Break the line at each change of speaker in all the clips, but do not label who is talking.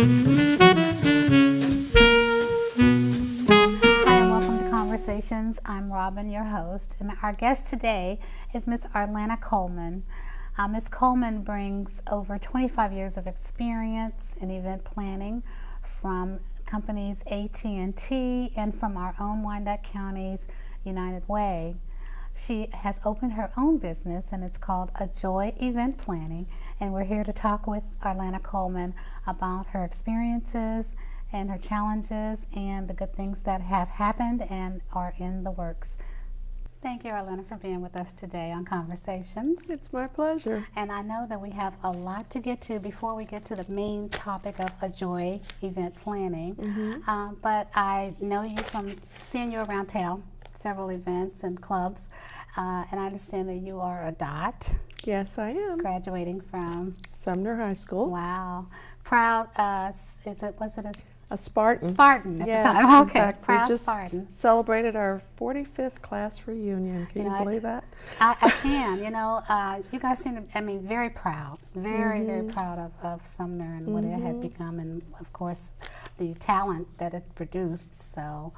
and welcome to Conversations. I'm Robin, your host, and our guest today is Miss Arlana Coleman. Ms. Coleman brings over 25 years of experience in event planning from companies AT&T and from our own Wyandotte County's United Way. She has opened her own business, and it's called A Joy Event Planning, and we're here to talk with Arlana Coleman about her experiences and her challenges and the good things that have happened and are in the works. Thank you, Arlana, for being with us today on Conversations.
It's my pleasure.
And I know that we have a lot to get to before we get to the main topic of A Joy Event Planning. But I know you from seeing you around town, several events and clubs, and I understand that you are a DOT.
Yes, I am.
Graduating from
Sumner High School.
Wow, proud. Was it
A Spartan.
Spartan at
Yes,
the time?
in
Okay,
fact,
proud
we just
Spartan.
celebrated our 45th class reunion. Can you believe that?
I can. You know, you guys seem to. I mean, very proud, very proud of Sumner and what it had become, and of course, the talent that it produced. So,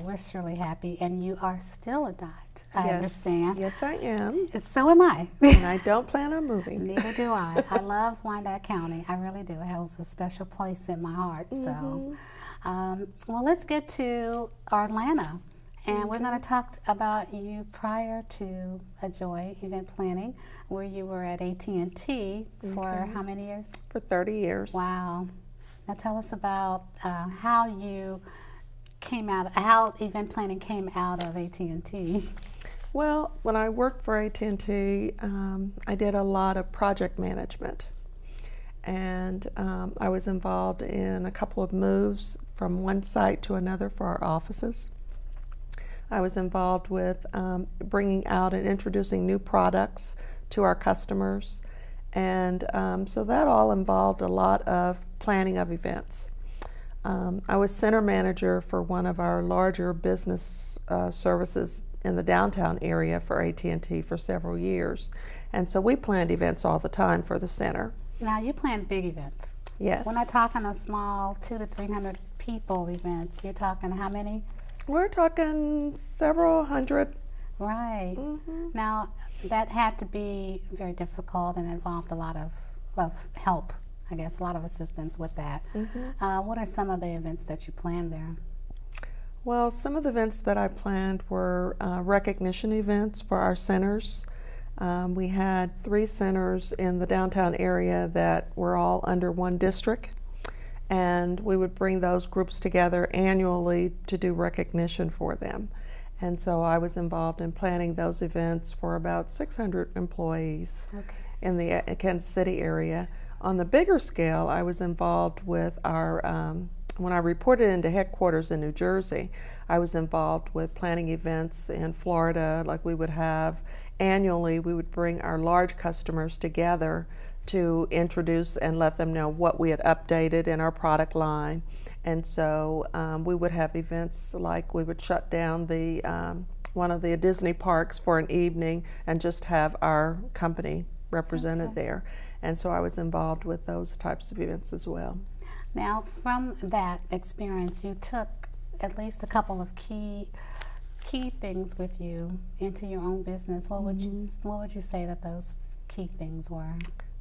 we're surely happy, and you are still a DOT. I understand.
Yes, I am.
So am I.
And I don't plan on moving.
Neither do I. I love Wyandotte County. I really do. It holds a special place in my heart. So, well, let's get to Arlana. And we're going to talk about you prior to A Joy Event Planning, where you were at AT&T for how many years?
For 30 years.
Wow. Now tell us about how you came out, how event planning came out of AT&T.
Well, when I worked for AT&T, I did a lot of project management. And I was involved in a couple of moves from one site to another for our offices. I was involved with bringing out and introducing new products to our customers. And so that all involved a lot of planning of events. I was center manager for one of our larger business services in the downtown area for AT&T for several years. And so we planned events all the time for the center.
Now you plan big events.
Yes.
We're not talking a small 200 to 300 people events. You're talking how many?
We're talking several hundred.
Right. Now that had to be very difficult and involved a lot of help, I guess, a lot of assistance with that. What are some of the events that you planned there?
Well, some of the events that I planned were recognition events for our centers. We had 3 centers in the downtown area that were all under one district, and we would bring those groups together annually to do recognition for them. And so I was involved in planning those events for about 600 employees in the Kansas City area. On the bigger scale, I was involved with our when I reported into headquarters in New Jersey, I was involved with planning events in Florida. Like we would have annually, we would bring our large customers together to introduce and let them know what we had updated in our product line. And so we would have events like we would shut down the one of the Disney parks for an evening and just have our company represented there. And so I was involved with those types of events as well.
Now, from that experience, you took at least a couple of key things with you into your own business. What would you say that those key things were?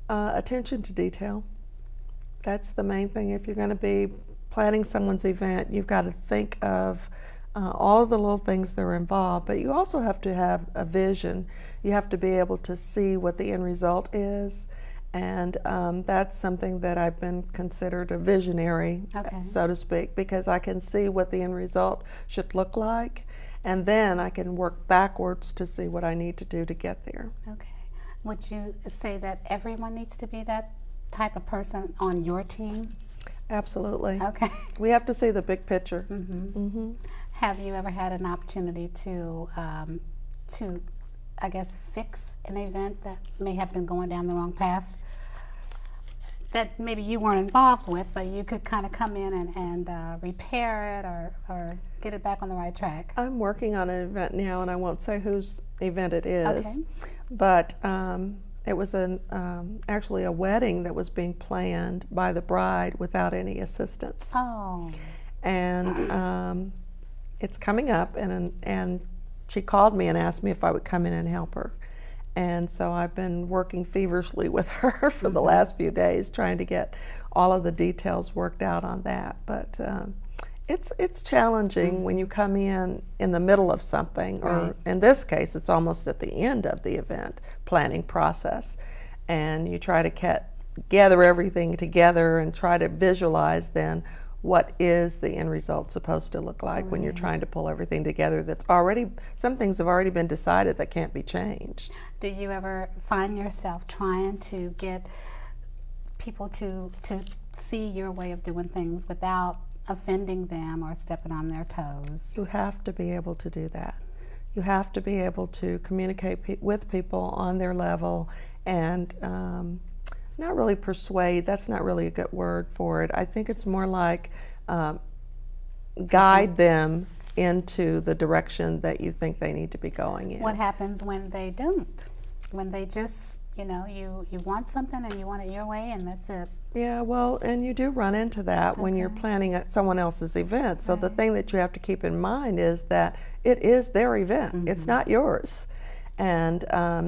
Attention to detail. That's the main thing. If you're going to be planning someone's event, you've got to think of all of the little things that are involved, but you also have to have a vision. You have to be able to see what the end result is. And that's something that I've been considered a visionary, so to speak, because I can see what the end result should look like, and then I can work backwards to see what I need to do to get there. Okay.
Would you say that everyone needs to be that type of person on your team?
Absolutely.
Okay.
We have to see the big picture.
Have you ever had an opportunity to I guess, fix an event that may have been going down the wrong path that maybe you weren't involved with, but you could kind of come in and repair it or get it back on the right track?
I'm working on an event now, and I won't say whose event it is, but it was actually a wedding that was being planned by the bride without any assistance.
Oh.
And it's coming up, and she called me and asked me if I would come in and help her. And so I've been working feverishly with her for the last few days, trying to get all of the details worked out on that. But it's challenging when you come in the middle of something, or in this case, it's almost at the end of the event planning process, and you try to gather everything together and try to visualize then what is the end result supposed to look like when you're trying to pull everything together some things have already been decided that can't be changed.
Do you ever find yourself trying to get people to see your way of doing things without offending them or stepping on their toes?
You have to be able to do that. You have to be able to communicate with people on their level and not really persuade, that's not really a good word for it. I think it's more like guide them into the direction that you think they need to be going in.
What happens when they don't? When they just, you want something and you want it your way and that's it?
Yeah, well, and you do run into that when you're planning at someone else's event. So the thing that you have to keep in mind is that it is their event. It's not yours. And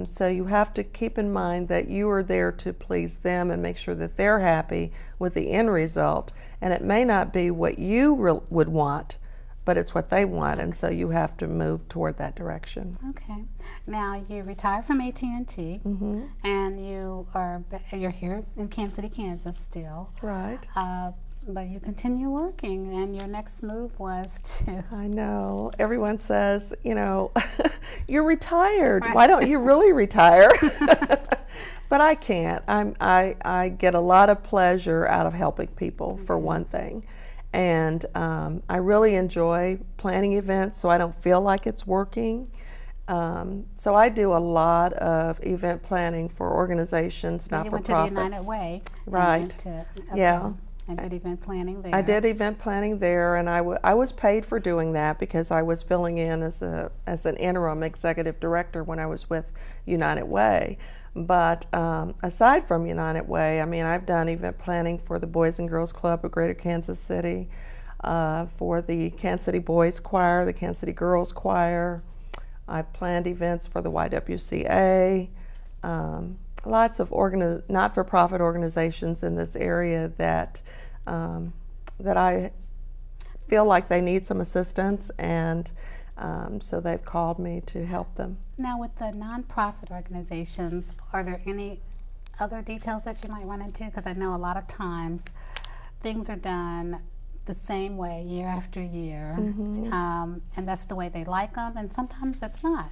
so you have to keep in mind that you are there to please them and make sure that they're happy with the end result. And it may not be what you would want, but it's what they want. And so you have to move toward that direction.
Okay. Now you retired from AT&T, and you're here in Kansas City, Kansas still.
Right.
But you continue working, and your next move was to...
I know. Everyone says, you're retired. Why don't you really retire? But I can't. I get a lot of pleasure out of helping people, for one thing. And I really enjoy planning events, so I don't feel like it's working. So I do a lot of event planning for organizations, not-for-profits.
You went to the United Way.
Right. Yeah.
And did event planning there.
I did event planning there, and I was paid for doing that because I was filling in as an interim executive director when I was with United Way. But aside from United Way, I've done event planning for the Boys and Girls Club of Greater Kansas City, for the Kansas City Boys Choir, the Kansas City Girls Choir. I planned events for the YWCA. Lots of not-for-profit organizations in this area that I feel like they need some assistance, and so they've called me to help them.
Now, with the nonprofit organizations, are there any other details that you might run into? Because I know a lot of times things are done the same way year after year, and that's the way they like them, and sometimes that's not.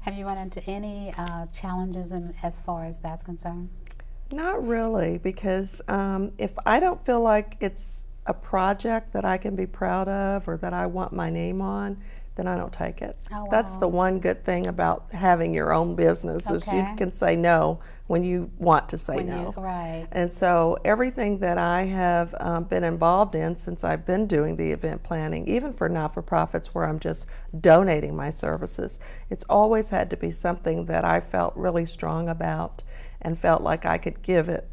Have you run into any challenges as far as that's concerned?
Not really, because if I don't feel like it's a project that I can be proud of or that I want my name on, then I don't take it.
Oh, wow.
That's the one good thing about having your own business, is you can say no when you want to say no.
Right.
And so everything that I have been involved in since I've been doing the event planning, even for not-for-profits where I'm just donating my services, it's always had to be something that I felt really strong about and felt like I could give it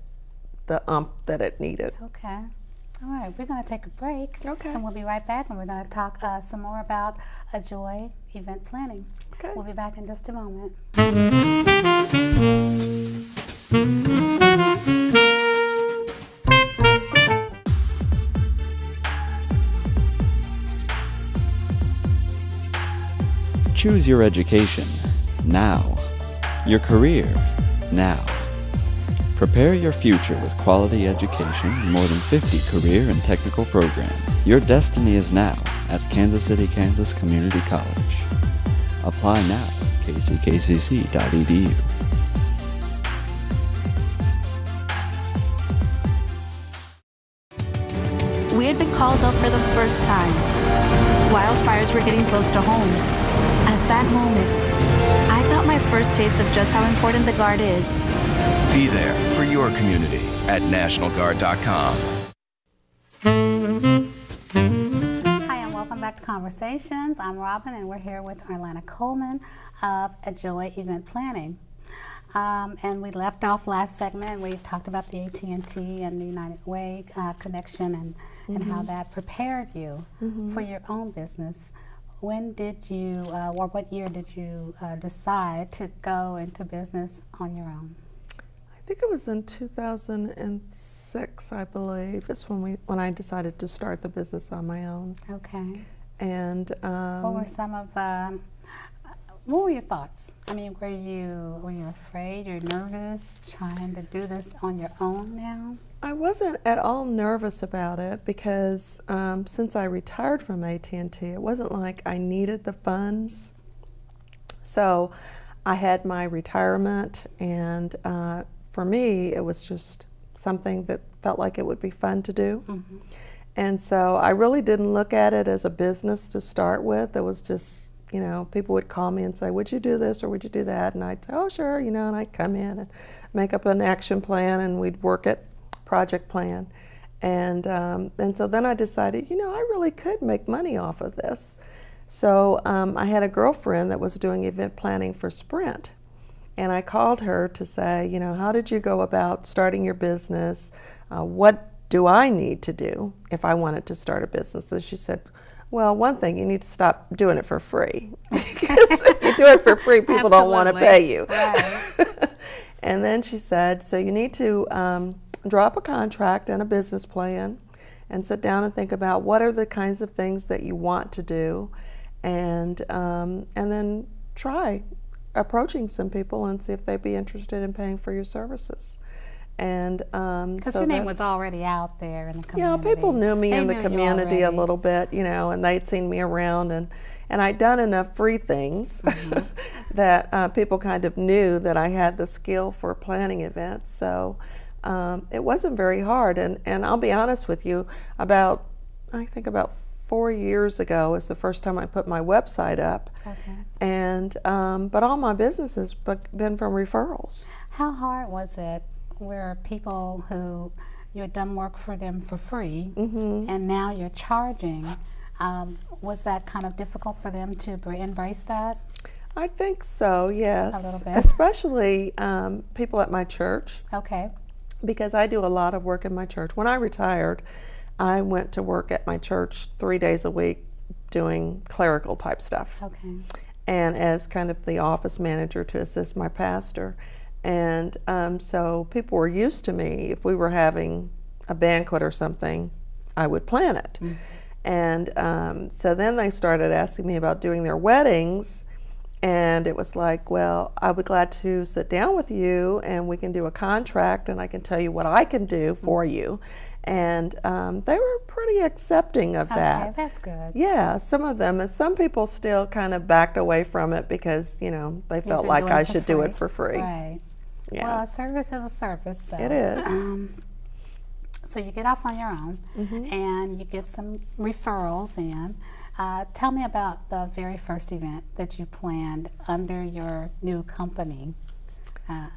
the that it needed.
Okay. All right, we're going to take a break.
Okay.
And we'll be right back, and we're going to talk some more about Joy event planning.
Okay.
We'll be back in just a moment.
Choose your education now. Your career now. Prepare your future with quality education in more than 50 career and technical programs. Your destiny is now at Kansas City, Kansas Community College. Apply now at kckcc.edu.
We had been called up for the first time. Wildfires were getting close to homes. At that moment, I got my first taste of just how important the Guard is.
Be there for your community at nationalguard.com.
Hi, and welcome back to Conversations. I'm Robin, and we're here with Arlana Coleman of Joy Event Planning. And we left off last segment. We talked about the AT&T and the United Way connection and how that prepared you for your own business. When did you, or what year did you decide to go into business on your own?
I think it was in 2006, I believe. It's when I decided to start the business on my own.
Okay.
And
what were some of what were your thoughts? I mean, were you afraid? You're nervous trying to do this on your own now?
I wasn't at all nervous about it because since I retired from AT&T, it wasn't like I needed the funds. So I had my retirement, and for me, it was just something that felt like it would be fun to do. And so I really didn't look at it as a business to start with. It was just, you know, people would call me and say, would you do this or would you do that? And I'd say, oh, sure, you know, and I'd come in and make up an action plan, and we'd work it, project plan. And so then I decided, you know, I really could make money off of this. So I had a girlfriend that was doing event planning for Sprint. And I called her to say, you know, how did you go about starting your business? What do I need to do if I wanted to start a business? And she said, well, one thing, you need to stop doing it for free. Because if you do it for free, people don't want to pay you.
Right.
And then she said, so you need to draw up a contract and a business plan and sit down and think about what are the kinds of things that you want to do, and then try approaching some people and see if they'd be interested in paying for your services. And
because your name was already out there in the community.
Yeah, people knew me in the
knew you
community a
already.
little bit, you know, and they'd seen me around, and I'd done enough free things that people kind of knew that I had the skill for planning events. So it wasn't very hard, and I'll be honest with you, I think about 4 years ago is the first time I put my website up.
Okay.
And but all my business has been from referrals.
How hard was it where people who you had done work for them for free and now you're charging, was that kind of difficult for them to embrace that?
I think so, yes.
A little bit.
Especially people at my church.
Okay.
Because I do a lot of work in my church. When I retired, I went to work at my church 3 days a week doing clerical type stuff.
Okay.
And as kind of the office manager to assist my pastor. And so people were used to me. If we were having a banquet or something, I would plan it. And so then they started asking me about doing their weddings. And it was like, well, I'll be glad to sit down with you and we can do a contract and I can tell you what I can do for you. And they were pretty accepting of that.
Okay, that's good.
Yeah, some of them. And some people still kind of backed away from it because, you know, they felt like I should do it for free.
Right.
Yeah.
Well, a service is a service. So,
It is.
So you get off on your own and you get some referrals in. Tell me about the very first event that you planned under your new company.
I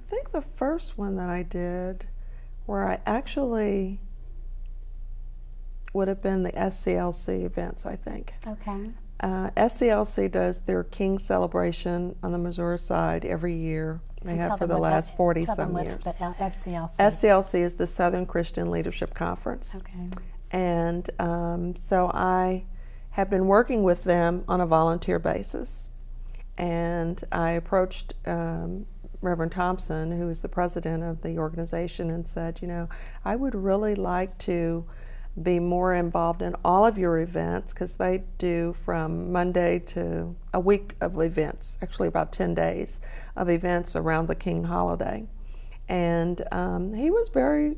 think the first one that I did, where I actually would have been the SCLC events, I think.
Okay.
SCLC does their King celebration on the Missouri side every year. They have for the last 40-some years.
The SCLC.
SCLC is the Southern Christian Leadership Conference.
Okay.
And so I have been working with them on a volunteer basis. And I approached Reverend Thompson, who is the president of the organization, and said, you know, I would really like to be more involved in all of your events, because they do from Monday to a week of events, actually about 10 days of events around the King holiday. And he was very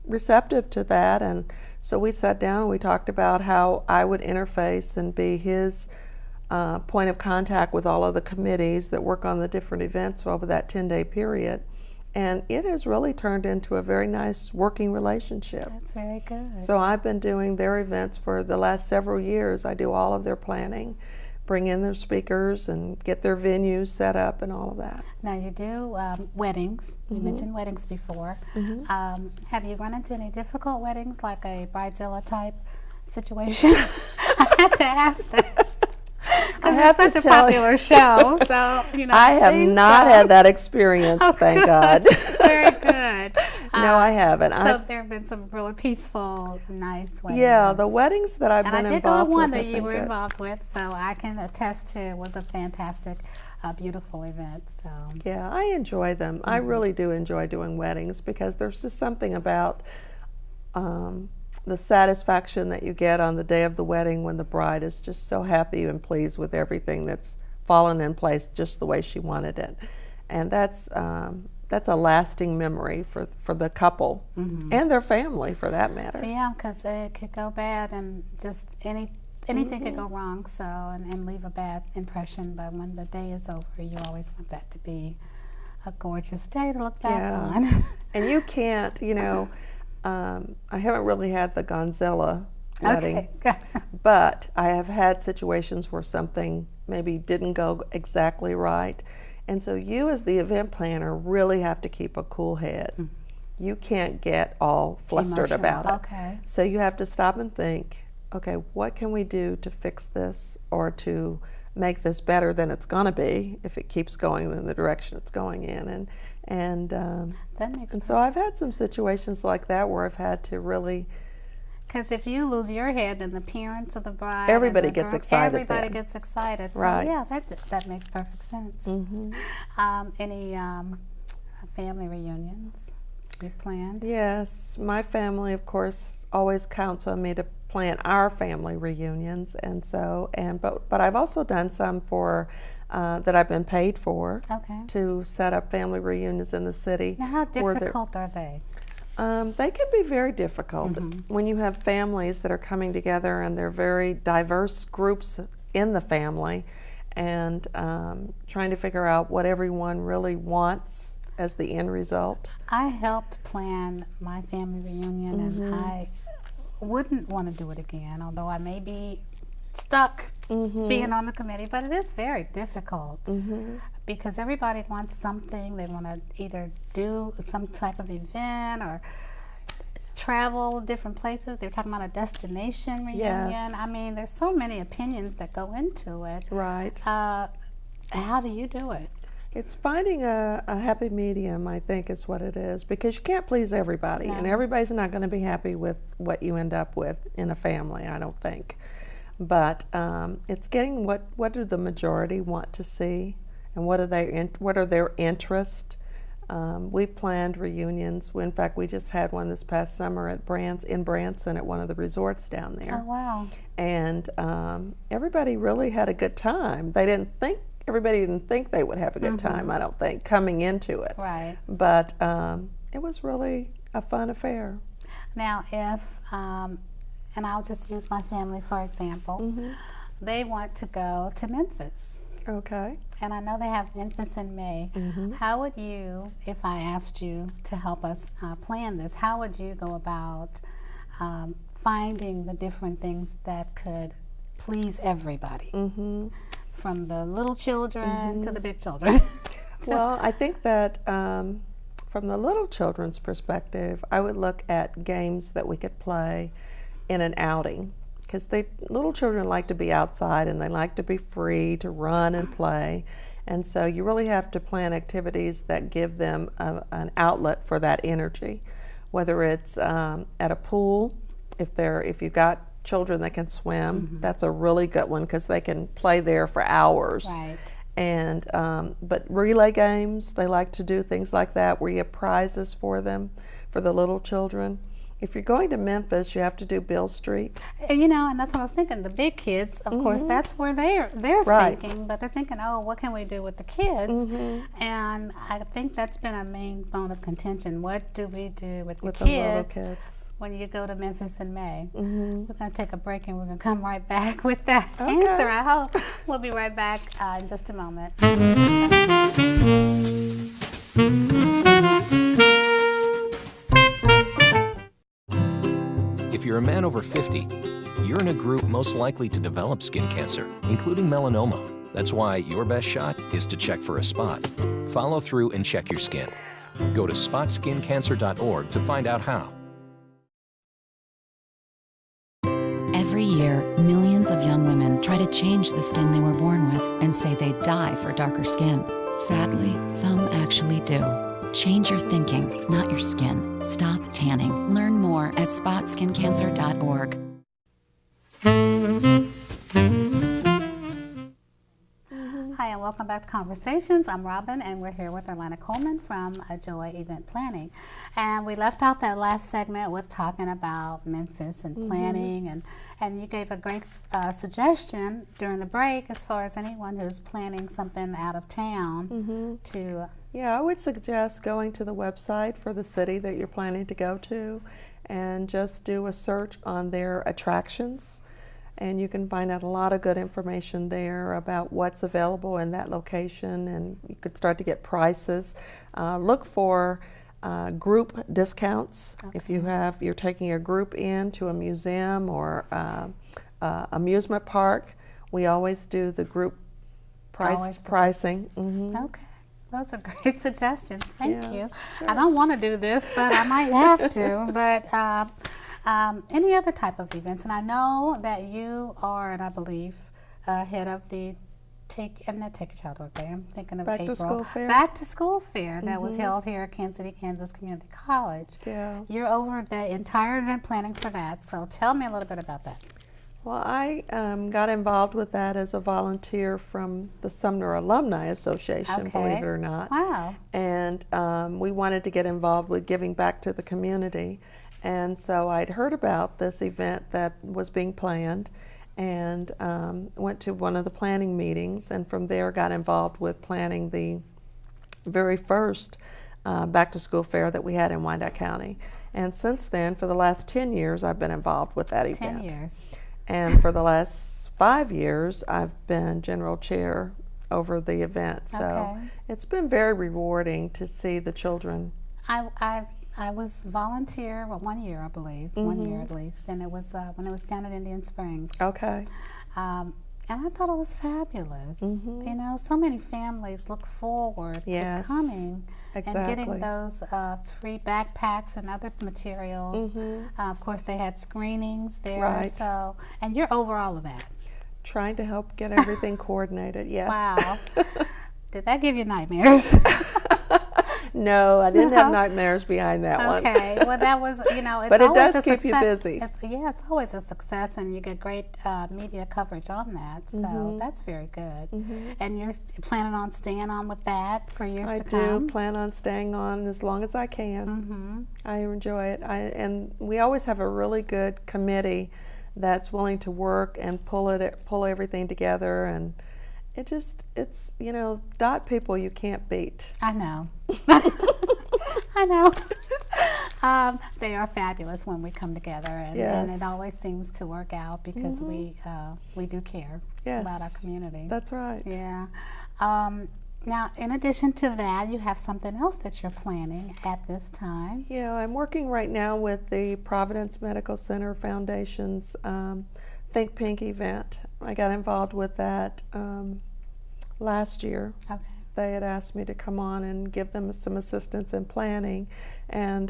receptive to that, and so we sat down and we talked about how I would interface and be his point of contact with all of the committees that work on the different events over that 10-day period. And it has really turned into a very nice working relationship.
That's very good.
So I've been doing their events for the last several years. I do all of their planning, bring in their speakers and get their venues set up and all of that.
Now you do weddings. You mentioned weddings before. Have you run into any difficult weddings, like a bridezilla type situation? I had to ask that.
I have
it's
to
such a
tell you,
popular show, so you know.
I have not had that experience, thank
good.
God.
Very good.
No, I haven't.
So there have been some really peaceful, nice weddings.
Yeah, the weddings that I've
and
been
I did go to
involved
one
with
that
have
you
been
were
good.
involved with, so I can attest to it was a fantastic, beautiful event. So
Yeah, I enjoy them. I really do enjoy doing weddings because there's just something about the satisfaction that you get on the day of the wedding when the bride is just so happy and pleased with everything that's fallen in place just the way she wanted it. And that's a lasting memory for the couple and their family, for that matter.
yeah, because it could go bad and just anything could go wrong, so and leave a bad impression. But when the day is over, you always want that to be a gorgeous day to look back on.
And you can't, you know, I haven't really had the Gonzella wedding,
Okay.
but I have had situations where something maybe didn't go exactly right. And so you as the event planner really have to keep a cool head. You can't get all flustered
Emotional.
about it.
Okay.
So you have to stop and think, okay, what can we do to fix this or to make this better than it's going to be if it keeps going in the direction it's going in? And
That makes
so I've had some situations like that where I've had to really.
Because if you lose your head, then the parents of the bride,
Everybody
and the
gets
groom,
excited
Everybody
then.
gets excited. So
Right.
yeah, that makes perfect sense. Any family reunions you've planned?
Yes, my family, of course, always counts on me to plan our family reunions, and so but I've also done some for that I've been paid for to set up family reunions in the city.
Now, how difficult are they?
They can be very difficult when you have families that are coming together and they're very diverse groups in the family, and trying to figure out what everyone really wants as the end result.
I helped plan my family reunion, and I wouldn't want to do it again, although I may be stuck being on the committee, but it is very difficult because everybody wants something. They want to either do some type of event or travel different places. They're talking about a destination reunion.
Yes.
I mean, there's so many opinions that go into it.
Right.
How do you do it?
It's finding a happy medium, I think, is what it is, because you can't please everybody,
No.
and everybody's not going to be happy with what you end up with in a family, I don't think. But it's getting what do the majority want to see, and what are their interests. We planned reunions. In fact, we just had one this past summer at in Branson at one of the resorts down there.
Oh, wow.
And everybody really had a good time. Everybody didn't think they would have a good time, I don't think, coming into it.
Right.
But it was really a fun affair.
Now, if, and I'll just use my family for example, they want to go to Memphis.
Okay.
And I know they have Memphis in May. How would you, if I asked you to help us plan this, how would you go about finding the different things that could please everybody? From the little children to the big children.
Well, I think that from the little children's perspective, I would look at games that we could play in an outing, because little children like to be outside and they like to be free to run and play, and so you really have to plan activities that give them an outlet for that energy, whether it's at a pool, if you've got children that can swim, that's a really good one because they can play there for hours.
Right.
And but relay games, they like to do things like that where you have prizes for them, for the little children. If you're going to Memphis, you have to do Bill Street.
You know, and that's what I was thinking. The big kids, of course, that's where they're
Right.
thinking, but they're thinking, oh, what can we do with the kids? And I think that's been a main bone of contention. What do we do with the
With the little
kids
kids.
when you go to Memphis in May? We're going to take a break and we're going to come right back with that answer, I hope. We'll be right back in just a moment.
If you're a man over 50, you're in a group most likely to develop skin cancer, including melanoma. That's why your best shot is to check for a spot. Follow through and check your skin. Go to spotskincancer.org to find out how.
Every year, millions of young women try to change the skin they were born with and say they'd die for darker skin. Sadly, some actually do. Change your thinking, not your skin. Stop tanning. Learn more at spotskincancer.org.
Hi, and welcome back to Conversations. I'm Robin, and we're here with Arlana Coleman from Joy Event Planning. And we left off that last segment with talking about Memphis and planning, and you gave a great suggestion during the break as far as anyone who's planning something out of town to...
Yeah, I would suggest going to the website for the city that you're planning to go to and just do a search on their attractions. And you can find out a lot of good information there about what's available in that location, and you could start to get prices. Look for group discounts. If you're taking a group in to a museum or amusement park, we always do the group pricing.
Okay. Those are great suggestions. Thank you. Sure. I don't want to do this, but I might have to. But any other type of events? And I know that you are, and I believe, head of the Take a Child Day. I'm thinking of
Back
April.
to School Fair.
Back to School Fair that was held here at Kansas City, Kansas Community College.
Yeah.
You're over the entire event planning for that. So tell me a little bit about that.
Well, I got involved with that as a volunteer from the Sumner Alumni Association, believe it or not.
Wow.
And we wanted to get involved with giving back to the community. And so I'd heard about this event that was being planned and went to one of the planning meetings, and from there got involved with planning the very first back to school fair that we had in Wyandotte County. And since then, for the last 10 years, I've been involved with that event.
10 years.
And for the last 5 years, I've been general chair over the event. So it's been very rewarding to see the children.
I was volunteer, well, 1 year, I believe, 1 year at least, and it was when it was down at Indian Springs.
Okay.
And I thought it was fabulous. You know, so many families look forward to coming and getting those free backpacks and other materials. Of course, they had screenings there. So, and you're over all of that.
Trying to help get everything coordinated, yes.
Wow. Did that give you nightmares?
No, I didn't have nightmares behind that one.
Okay, well that was, you know, it's
but it
always
does keep you busy.
It's always a success, and you get great media coverage on that, so that's very good. And you're planning on staying on with that for years to come?
I do plan on staying on as long as I can. I enjoy it, and we always have a really good committee that's willing to work and pull everything together, and it's, you know, DOT people you can't beat.
I know. I know. They are fabulous when we come together, and it always seems to work out because we do care about our community.
That's right.
Yeah. Now, in addition to that, you have something else that you're planning at this time.
Yeah, I'm working right now with the Providence Medical Center Foundation's Think Pink event. I got involved with that last year. Okay. They had asked me to come on and give them some assistance in planning, and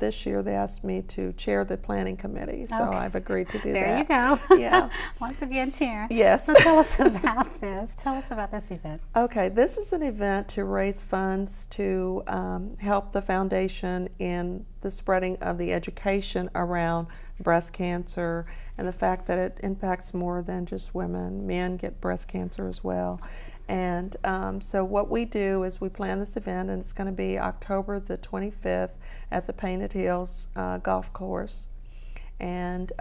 this year they asked me to chair the planning committee, so I've agreed to do that.
There you go.
Yeah.
Once again, chair.
Yes.
So tell us about this. Tell us about this event.
Okay, this is an event to raise funds to help the foundation in the spreading of the education around breast cancer and the fact that it impacts more than just women. Men get breast cancer as well. And so what we do is we plan this event, and it's going to be October the 25th at the Painted Hills Golf Course. And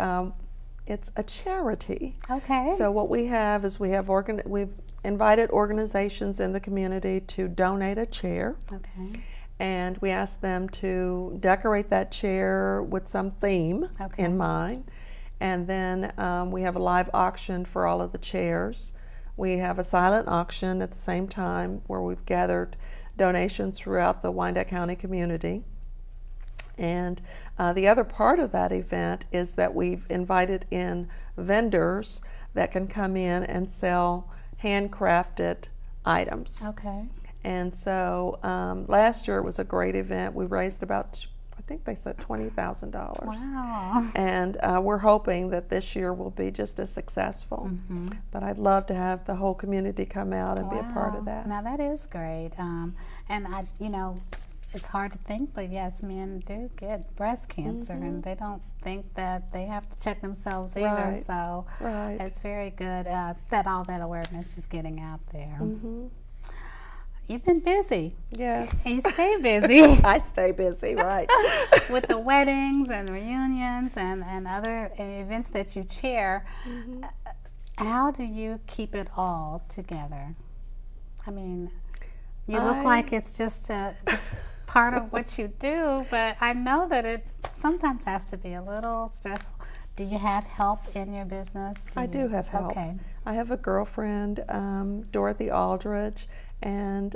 it's a charity.
Okay.
So what we have is we've invited organizations in the community to donate a chair.
Okay.
And we ask them to decorate that chair with some theme in mind. And then we have a live auction for all of the chairs. We have a silent auction at the same time where we've gathered donations throughout the Wyandotte County community. And the other part of that event is that we've invited in vendors that can come in and sell handcrafted items.
Okay.
And so last year it was a great event. We raised about think they said $20,000.
Wow.
And we're hoping that this year will be just as successful. But I'd love to have the whole community come out and be a part of that.
Now that is great. And I, you know, it's hard to think, but yes, men do get breast cancer, and they don't think that they have to check themselves either.
Right.
So
Right.
it's very good that all that awareness is getting out there. You've been busy.
Yes.
And you stay busy.
I stay busy, right.
With the weddings and reunions and other events that you chair. How do you keep it all together? I mean, you look like it's just part of what you do, but I know that it sometimes has to be a little stressful. Do you have help in your business?
I do have help.
Okay.
I have a girlfriend, Dorothy Aldridge, and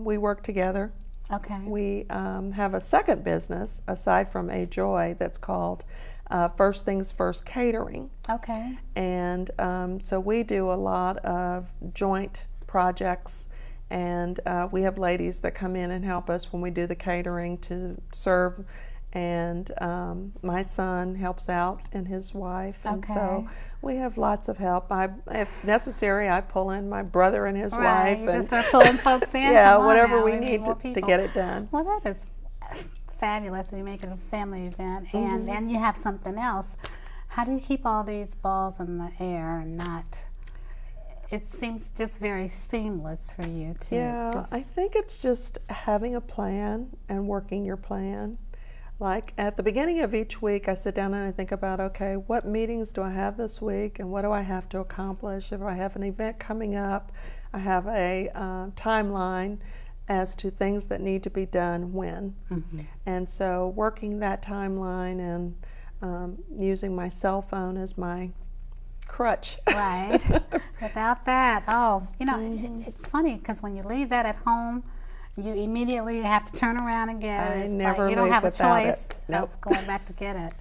we work together.
Okay.
We have a second business aside from A Joy that's called First Things First Catering.
Okay.
And so we do a lot of joint projects, and we have ladies that come in and help us when we do the catering to serve. And my son helps out, and his wife, and so we have lots of help. If necessary, I pull in my brother and his wife.
You
and
just start pulling folks in.
yeah,
Come on
whatever
now,
we need to get it done.
Well, that is fabulous. You make it a family event, and you have something else. How do you keep all these balls in the air and not? It seems just very seamless for you to.
Yeah, I think it's just having a plan and working your plan. Like at the beginning of each week, I sit down and I think about, okay, what meetings do I have this week, and what do I have to accomplish? If I have an event coming up, I have a timeline as to things that need to be done when. And so working that timeline and using my cell phone as my crutch.
Right. Without that, you know, it's funny because when you leave that at home, you immediately have to turn around and get it. It's
never
you don't
leave
have a
without
choice
it. Nope.
of going back to get it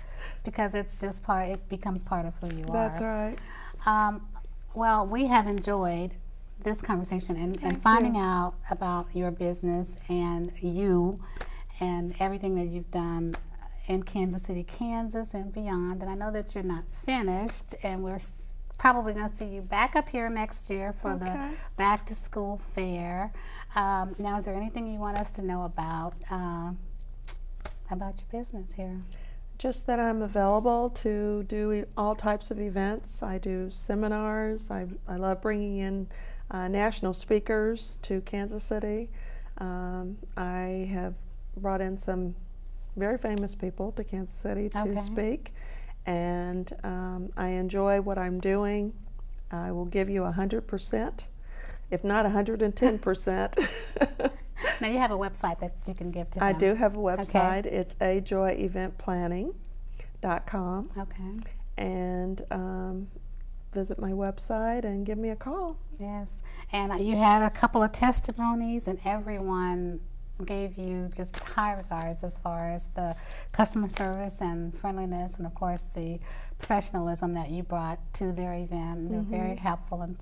because it's just it becomes part of who you are.
That's right.
Well, we have enjoyed this conversation and finding out about your business and you and everything that you've done in Kansas City, Kansas and beyond. And I know that you're not finished, and we're probably going to see you back up here next year for the back to school fair. Now, is there anything you want us to know about your business here?
Just that I'm available to do all types of events. I do seminars. I love bringing in national speakers to Kansas City. I have brought in some very famous people to Kansas City to speak, and I enjoy what I'm doing. I will give you 100%, if not 110%.
Now you have a website that you can give to them.
I do have a website. It's ajoyeventplanning.com.
Okay.
And visit my website and give me a call.
Yes. And you had a couple of testimonies, and everyone gave you just high regards as far as the customer service and friendliness, and of course the professionalism that you brought to their event. They're very helpful, and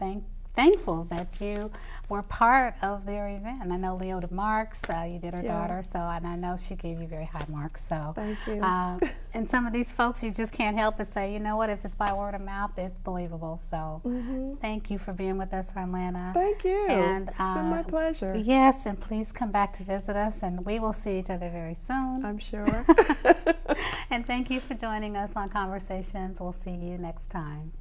thankful that you were part of their event. And I know Leota Marks, you did her daughter, and I know she gave you very high marks. So
thank you.
And some of these folks, you just can't help but say, you know what, if it's by word of mouth, it's believable. So thank you for being with us, Arlana.
Thank you.
And
it's been my pleasure.
Yes, and please come back to visit us, and we will see each other very soon.
I'm sure.
And thank you for joining us on Conversations. We'll see you next time.